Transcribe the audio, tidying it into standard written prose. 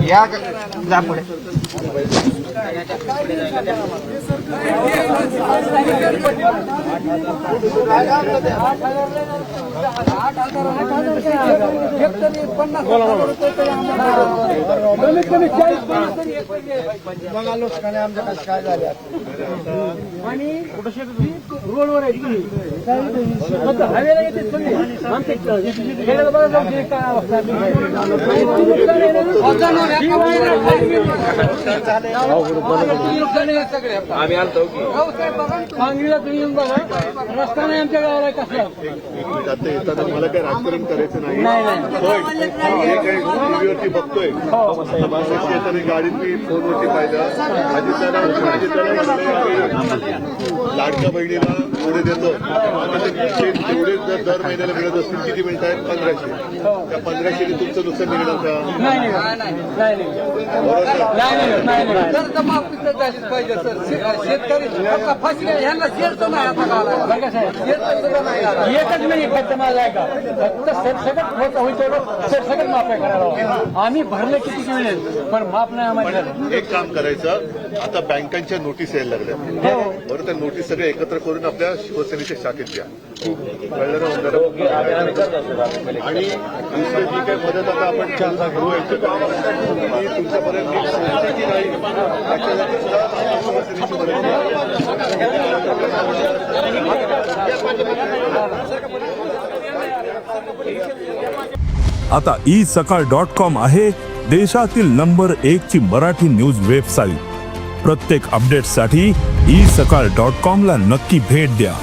या जा पुढे. काय झाले आणि रोडवर हवेला येते आम्ही आलतो सांगलीला तुम्ही येऊन बघा रस्ता नाही आमच्या गावाला कसला. आता येताना मला काही राजकारण करायचं नाही, काही टीव्हीवरती बघतोय गाडीत मी फोनवरती पाहिलं लाडक्या बहिणीला एवढे देतो तेवढे जर दर महिन्याला मिळत असतील किती मिळत आहेत 1500. त्या 1500 तुमचं नुकसान निघणार का? शेतकरी ह्यांना शेतचं नाही आता एकच नाही फक्त माझा आहे का फक्त सरसकट होत होईल तेवढं सरसकट माफ करायला. आम्ही भरले किती मिळेल पण माफ नाही आम्हाला. एक काम करायचं, आता बँकांच्या नोटीस यायला लागल्या बरं, त्या नोटीस सगळे एकत्र करून आपल्या शिवसेनेच्या शाखेत द्या. कळलं ना? आणि दुसरी जी काही मदत आता आपण तुमच्यापर्यंत पोहोचते की नाही त्याच्यासाठी सुद्धा शिवसेनेची मदत. आता isakal.com आहे देशातील नंबर 1 ची मराठी न्यूज वेबसाईट. प्रत्येक अपडेटसाठी isakal.com ला नक्की भेट द्या.